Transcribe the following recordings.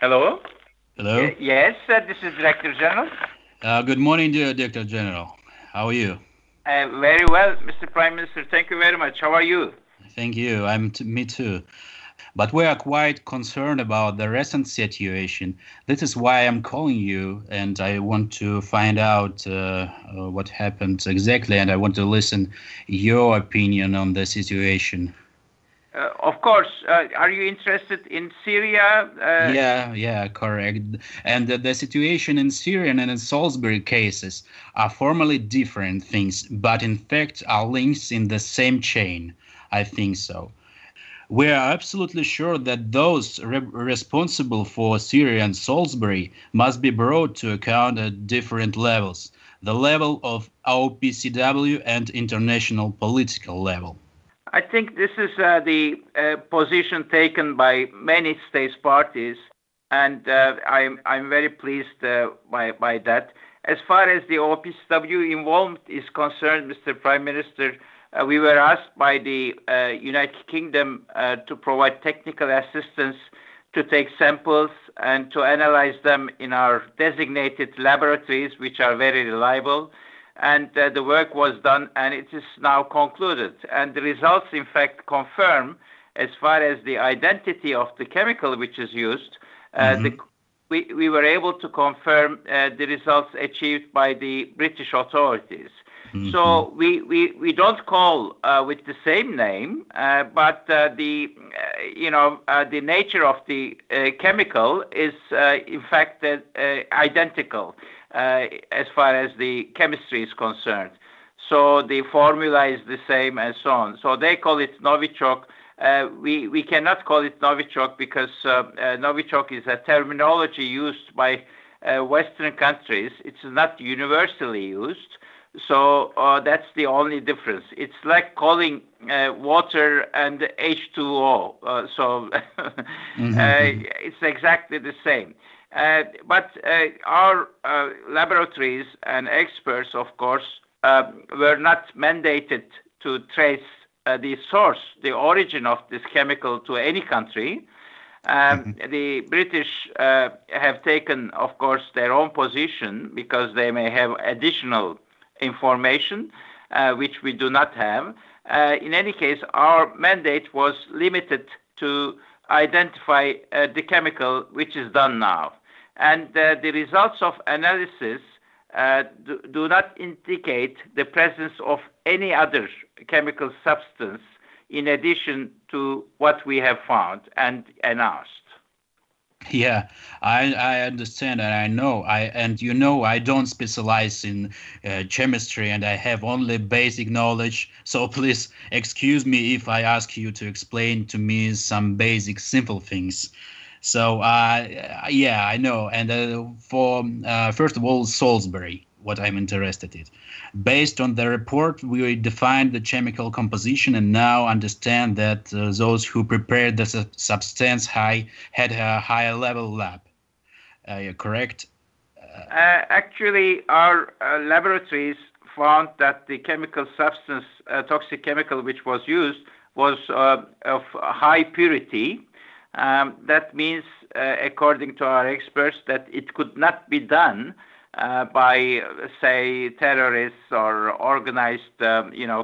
Hello? Hello. Yes, this is Director General. Good morning, dear Director General. How are you? Very well, Mr. Prime Minister. Thank you very much. How are you? Thank you. Me too. But we are quite concerned about the recent situation. This is why I'm calling you, and I want to find out what happened exactly, and I want to listen your opinion on the situation. Of course. Are you interested in Syria? Yeah, correct. And the situation in Syria and in Salisbury cases are formally different things, but in fact are links in the same chain. I think so. We are absolutely sure that those responsible for Syria and Salisbury must be brought to account at different levels, the level of OPCW and international political level. I think this is the position taken by many state parties, and I'm very pleased by that. As far as the OPCW involvement is concerned, Mr. Prime Minister, we were asked by the United Kingdom to provide technical assistance to take samples and to analyze them in our designated laboratories, which are very reliable. And the work was done, and it is now concluded. And the results, in fact, confirm, as far as the identity of the chemical which is used, we were able to confirm the results achieved by the British authorities. Mm-hmm. So we don't call with the same name, but the nature of the chemical is in fact identical as far as the chemistry is concerned. So the formula is the same and so on. So they call it Novichok. We cannot call it Novichok because Novichok is a terminology used by Western countries. It's not universally used. So that's the only difference. It's like calling water and H2O. It's exactly the same. But our laboratories and experts, of course, were not mandated to trace the source, the origin of this chemical to any country. The British have taken, of course, their own position because they may have additional information, which we do not have. In any case, our mandate was limited to identify the chemical, which is done now. And the results of analysis do not indicate the presence of any other chemical substance in addition to what we have found and announced. Yeah, I understand and I know. I don't specialize in chemistry and I have only basic knowledge. So please excuse me if I ask you to explain to me some basic, simple things. So, yeah, I know. And for first of all, Salisbury, what I'm interested in. Based on the report, we defined the chemical composition and now understand that those who prepared the substance had a higher level lab. Correct? Actually, our laboratories found that the chemical substance, toxic chemical which was used, was of high purity. That means, according to our experts, that it could not be done by, say, terrorists or organized,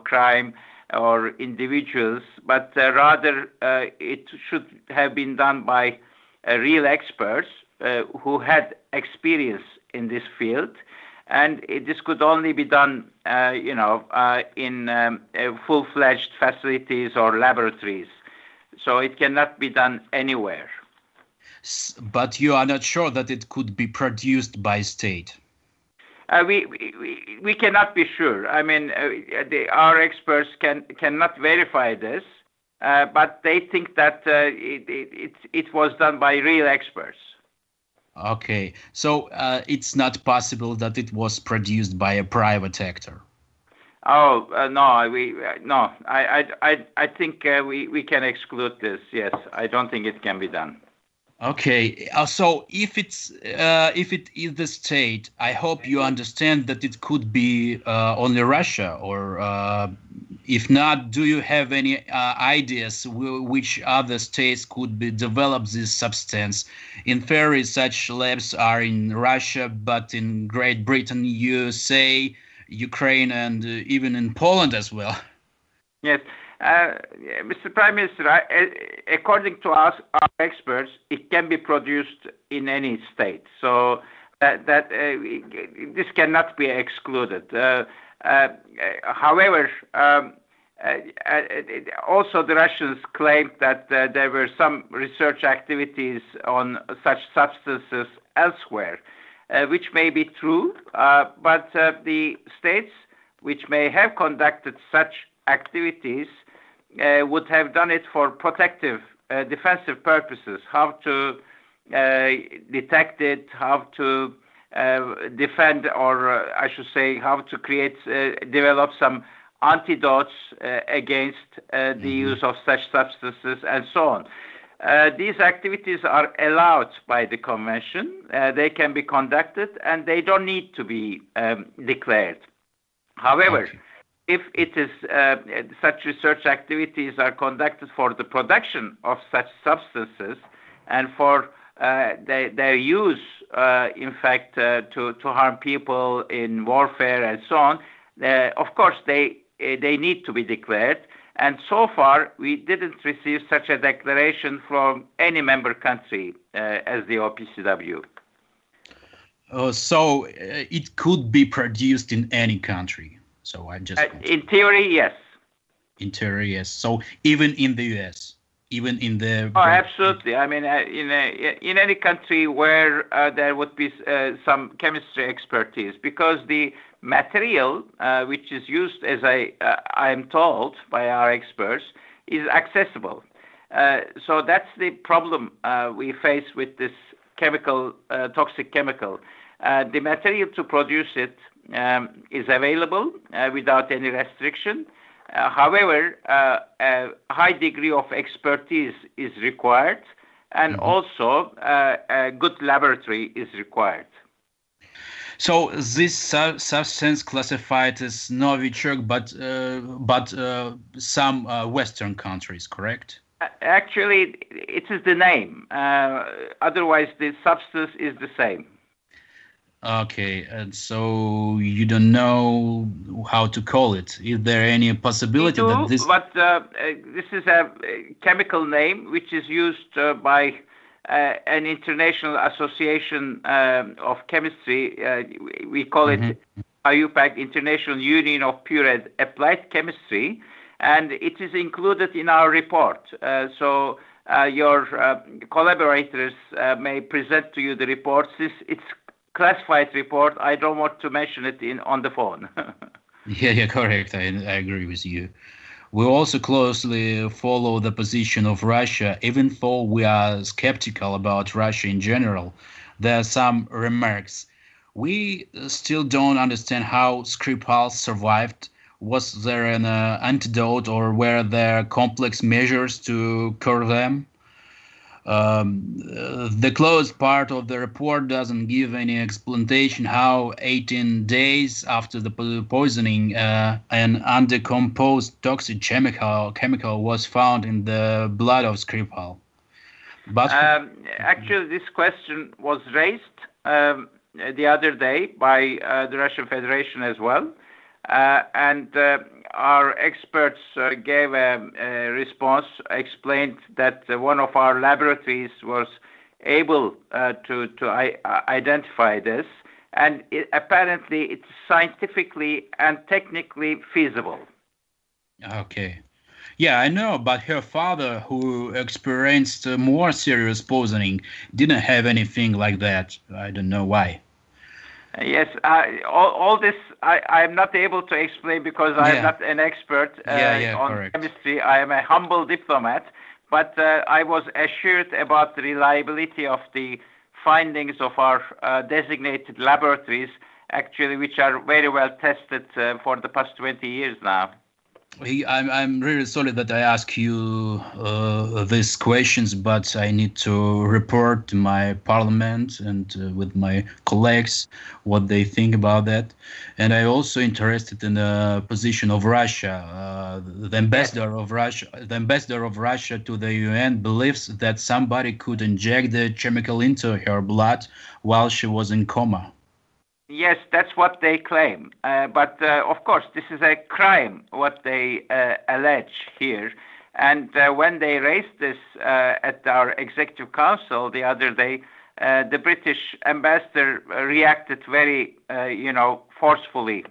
crime or individuals, but rather it should have been done by real experts who had experience in this field, and this could only be done, in full-fledged facilities or laboratories. So it cannot be done anywhere. But you are not sure that it could be produced by state? We cannot be sure. I mean, our experts cannot verify this, but they think that it was done by real experts. Okay, so it's not possible that it was produced by a private actor. Oh no! I think we can exclude this. Yes, I don't think it can be done. Okay, so if it is the state, I hope you understand that it could be only Russia or If not, do you have any ideas which other states could develop this substance? In theory, such labs are in Russia, but in Great Britain, USA, Ukraine, and even in Poland as well. Yes. Mr. Prime Minister, according to us, our experts, it can be produced in any state. So this cannot be excluded. However, also the Russians claimed that there were some research activities on such substances elsewhere, which may be true, but the states which may have conducted such activities would have done it for protective, defensive purposes, how to detect it, how to defend, or I should say, how to develop some antidotes against the use of such substances and so on. These activities are allowed by the convention. They can be conducted and they don't need to be declared. However, if it is such research activities are conducted for the production of such substances and for their use, in fact, to harm people in warfare and so on, of course, they need to be declared. And so far, we didn't receive such a declaration from any member country as the OPCW. So it could be produced in any country. So I just in theory, yes. In theory, yes. So even in the U.S., even in the absolutely. I mean, in any country where there would be some chemistry expertise, because the material which is used, as I am told by our experts, is accessible. So that's the problem we face with this chemical, toxic chemical. The material to produce it is available without any restriction. However, a high degree of expertise is required, and also a good laboratory is required. So this substance classified as Novichok, but some Western countries, correct? Actually, it is the name. Otherwise, the substance is the same. Okay, and so you don't know how to call it. Is there any possibility that this? But this is a chemical name which is used by an international association of chemistry. We call it IUPAC, International Union of Pure and Applied Chemistry, and it is included in our report. So your collaborators may present to you the report. It's classified report. I don't want to mention it on the phone. Yeah, correct. I agree with you. We also closely follow the position of Russia, even though we are skeptical about Russia in general. There are some remarks. We still don't understand how Skripal survived. Was there an antidote, or were there complex measures to cure them? The closed part of the report doesn't give any explanation how 18 days after the poisoning an undecomposed toxic chemical was found in the blood of Skripal. But actually, this question was raised the other day by the Russian Federation as well, and our experts gave a response, explained that one of our laboratories was able to identify this, and apparently it's scientifically and technically feasible. Okay. Yeah, I know, but her father, who experienced more serious poisoning, didn't have anything like that. I don't know why. Yes, all this I am not able to explain because I am not an expert on correct. chemistry. I am a humble diplomat, but I was assured about the reliability of the findings of our designated laboratories, actually, which are very well tested for the past 20 years now. I'm really sorry that I ask you these questions, but I need to report to my parliament and with my colleagues what they think about that. And I also interested in the position of Russia. The ambassador of Russia to the UN believes that somebody could inject the chemical into her blood while she was in coma. Yes, that's what they claim. But of course, this is a crime, what they allege here. And when they raised this at our Executive Council the other day, the British ambassador reacted very, forcefully.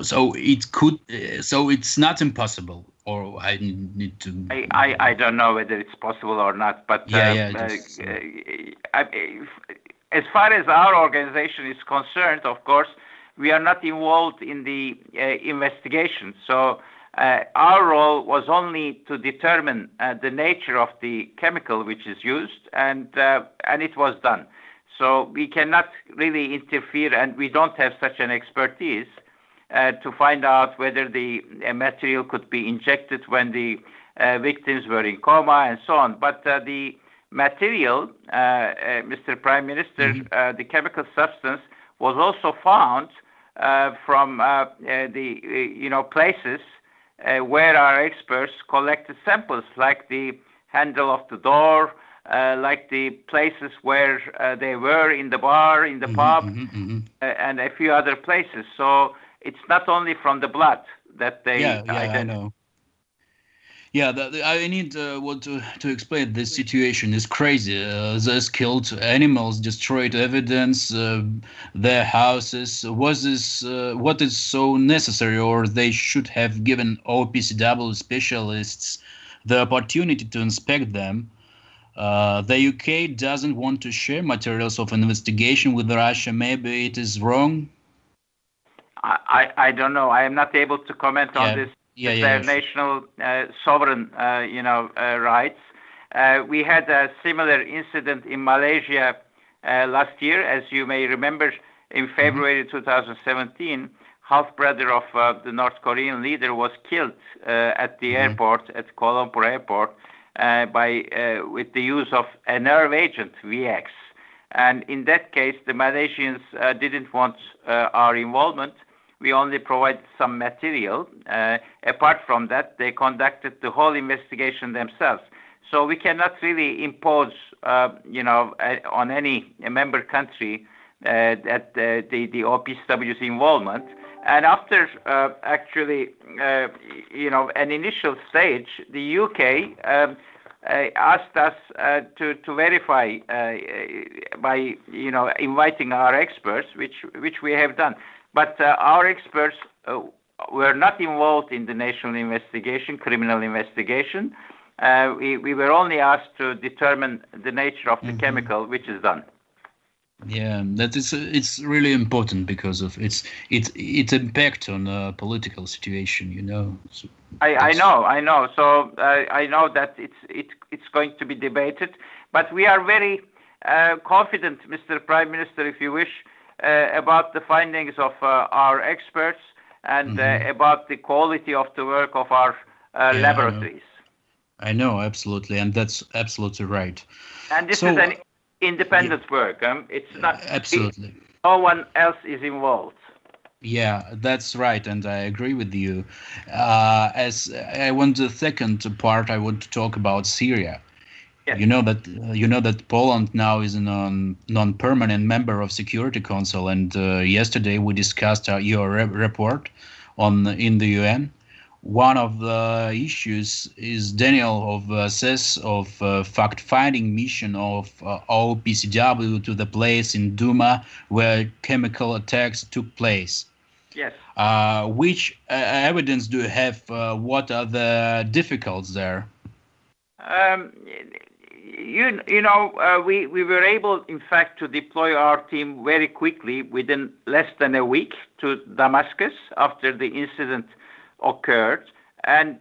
So it could. So it's not impossible, or I need to. I don't know whether it's possible or not, but as far as our organization is concerned, of course, we are not involved in the investigation. So our role was only to determine the nature of the chemical which is used, and it was done. So we cannot really interfere, and we don't have such an expertise to find out whether the material could be injected when the victims were in coma and so on. But the material, Mr. Prime Minister, the chemical substance was also found from the places where our experts collected samples, like the handle of the door, like the places where they were in the bar, in the pub, and a few other places. So it's not only from the blood that they identify. I know. Yeah, I need to explain this situation is crazy. They killed animals, destroyed evidence, their houses. Was this what is so necessary, or they should have given OPCW specialists the opportunity to inspect them? The UK doesn't want to share materials of investigation with Russia. Maybe it is wrong. I don't know. I am not able to comment on this. Their national sovereign, rights. We had a similar incident in Malaysia last year, as you may remember. In February 2017, half-brother of the North Korean leader was killed at the airport, at Kuala Lumpur airport, with the use of a nerve agent, VX. And in that case, the Malaysians didn't want our involvement. We only provided some material. Apart from that, they conducted the whole investigation themselves. So we cannot really impose, on any member country that the OPCW's involvement. And after an initial stage, the UK asked us to verify by inviting our experts, which we have done. But our experts were not involved in the national investigation, criminal investigation. We were only asked to determine the nature of the chemical, which is done. Yeah, it's really important because of its impact on the political situation. So I know. So I know that it's going to be debated, but we are very confident, Mr. Prime Minister, if you wish, about the findings of our experts and about the quality of the work of our laboratories. I know, absolutely, and that's absolutely right. And this is an independent work. It's not absolutely. No one else is involved. Yeah, that's right, and I agree with you. As I want the second part, I want to talk about Syria. Yes. You know that Poland now is a non-permanent member of Security Council, and yesterday we discussed your report in the UN. One of the issues is denial of access of fact-finding mission of OPCW to the place in Duma where chemical attacks took place. Yes. Which evidence do you have? What are the difficulties there? We were able, in fact, to deploy our team very quickly within less than a week to Damascus after the incident occurred. And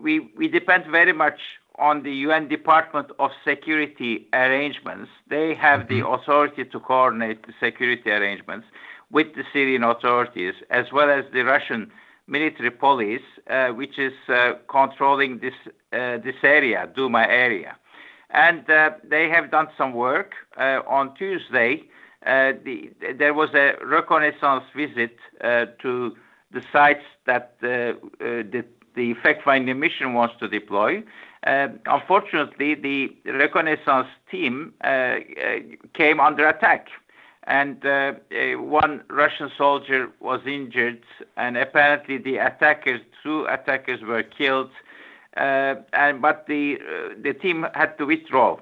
we depend very much on the UN Department of Security arrangements. They have the authority to coordinate the security arrangements with the Syrian authorities, as well as the Russian military police, which is controlling this area, Duma area. And they have done some work. On Tuesday, there was a reconnaissance visit to the sites that the fact-finding mission wants to deploy. Unfortunately, the reconnaissance team came under attack, and one Russian soldier was injured, and apparently two attackers were killed, but the team had to withdraw.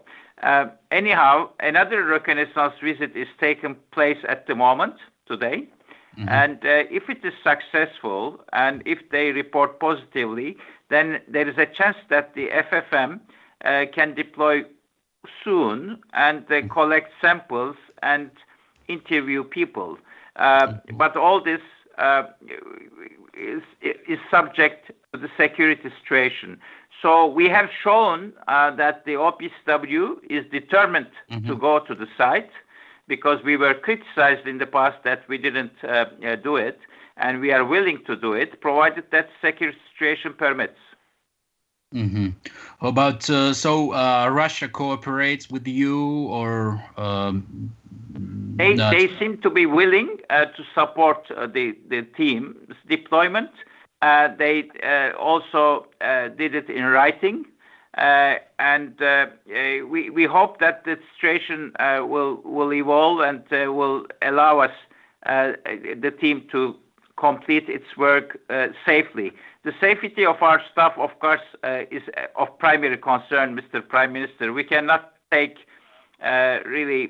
Anyhow, another reconnaissance visit is taking place at the moment, today. Mm-hmm. And if it is successful and if they report positively, then there is a chance that the FFM can deploy soon and collect samples and interview people. But all this is subject to the security situation. So we have shown that the OPSW is determined to go to the site, because we were criticized in the past that we didn't do it, and we are willing to do it, provided that security situation permits. Mm-hmm. How about, Russia cooperates with you, or They seem to be willing to support the team's deployment. They also did it in writing. And we hope that the situation will evolve and will allow us, the team, to complete its work safely. The safety of our staff, of course, is of primary concern, Mr. Prime Minister. We cannot take really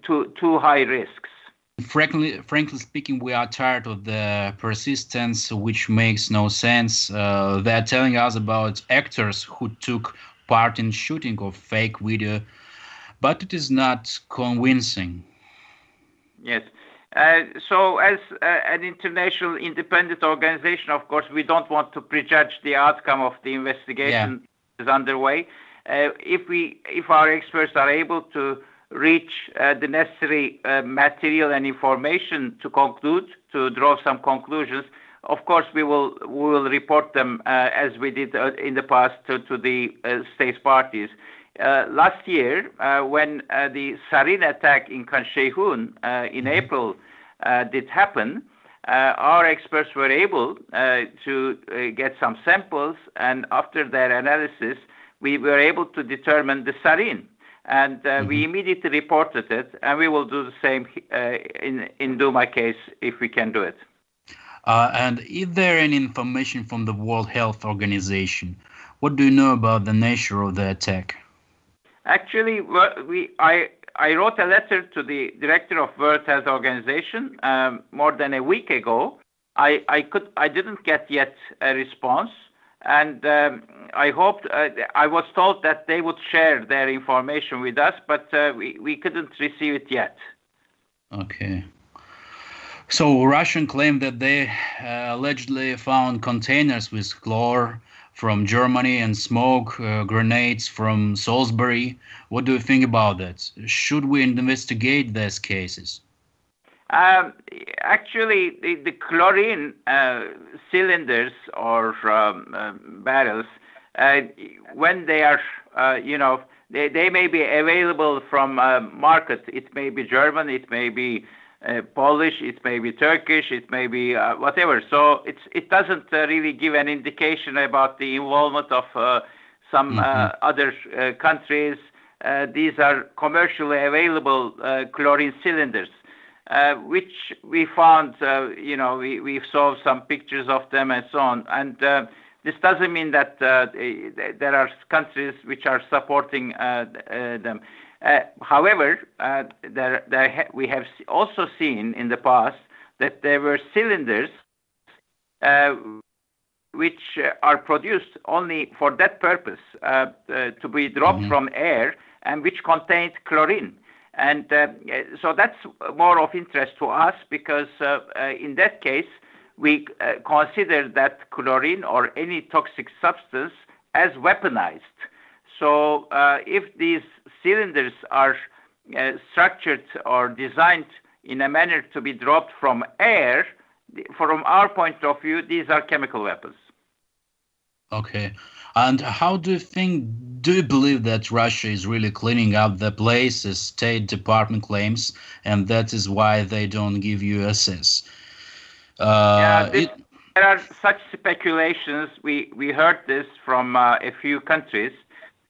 too high risks. Frankly speaking, we are tired of the persistence, which makes no sense. They're telling us about actors who took part in shooting of fake video, but it is not convincing. Yes. So as an international independent organization, of course, we don't want to prejudge the outcome of the investigation is underway. If our experts are able to reach the necessary material and information to draw some conclusions, of course we will report them as we did in the past to the states parties. Last year, when the sarin attack in Khan Shaykhun in April did happen, our experts were able to get some samples, and after their analysis, we were able to determine the sarin. And we immediately reported it, and we will do the same in Duma case if we can do it. And is there any information from the World Health Organization? What do you know about the nature of the attack? Actually, I wrote a letter to the director of World Health Organization more than a week ago. I didn't get yet a response. And I hoped, I was told that they would share their information with us, but we couldn't receive it yet. Okay. So Russian claim that they allegedly found containers with chlor from Germany and smoke grenades from Salisbury. What do you think about that? Should we investigate these cases? Actually, the chlorine cylinders or barrels, when they are, they may be available from market. It may be German, it may be Polish, it may be Turkish, it may be whatever. So it doesn't really give an indication about the involvement of some other countries. These are commercially available chlorine cylinders. Which we found, we saw some pictures of them and so on. And this doesn't mean that there are countries which are supporting them. However, we have also seen in the past that there were cylinders which are produced only for that purpose, to be dropped from air, and which contained chlorine. And so that's more of interest to us, because in that case, we consider that chlorine or any toxic substance as weaponized. So if these cylinders are structured or designed in a manner to be dropped from air, from our point of view, these are chemical weapons. Okay. And how do you believe that Russia is really cleaning up the place, as State Department claims, and that is why they don't give you access? There are such speculations. We heard this from a few countries,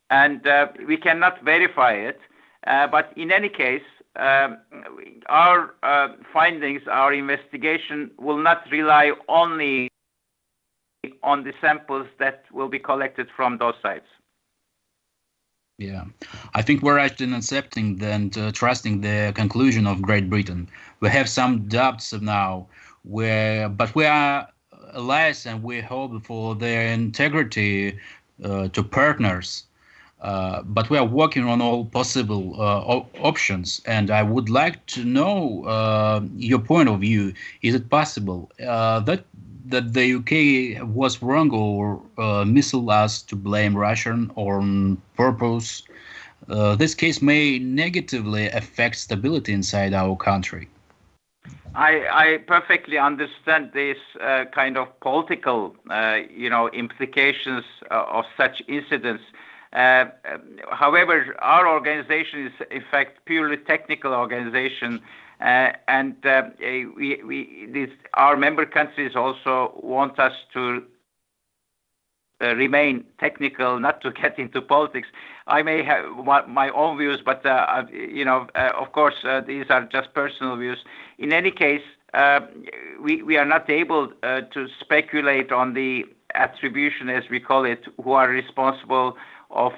and we cannot verify it. But in any case, our findings, our investigation will not rely only on the samples that will be collected from those sites. Yeah, I think we're actually accepting and trusting the conclusion of Great Britain. We have some doubts now, but we are allies and we hope for their integrity to partners. But we are working on all possible options, and I would like to know your point of view. Is it possible that the UK was wrong or mislead us to blame Russia on purpose? This case may negatively affect stability inside our country. I perfectly understand this kind of political, implications of such incidents. However, our organization is in fact purely technical organization, and our member countries also want us to remain technical, not to get into politics. I may have my own views, but of course, these are just personal views. In any case, we are not able to speculate on the attribution, as we call it, who are responsible of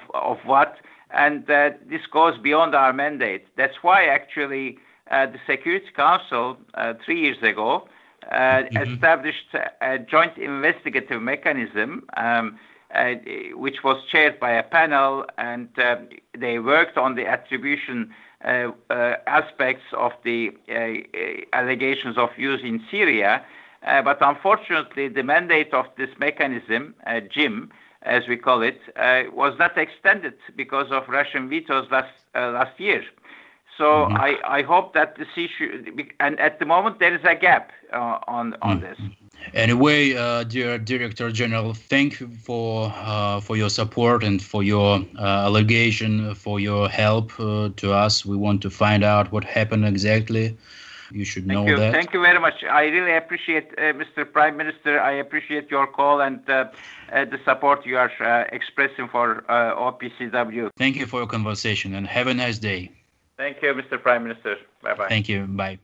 what, and this goes beyond our mandate. That's why actually the Security Council 3 years ago established a joint investigative mechanism, which was chaired by a panel, and they worked on the attribution aspects of the allegations of use in Syria. But unfortunately, the mandate of this mechanism, JIM, as we call it, was not extended because of Russian vetoes last year. So I hope that this issue, and at the moment there is a gap on this. Anyway, dear Director General, thank you for your support and for your allegation, for your help to us. We want to find out what happened exactly. You should know that. Thank you very much. I really appreciate, Mr. Prime Minister. I appreciate your call and the support you are expressing for OPCW. Thank you for your conversation and have a nice day. Thank you, Mr. Prime Minister. Bye-bye. Thank you. Bye.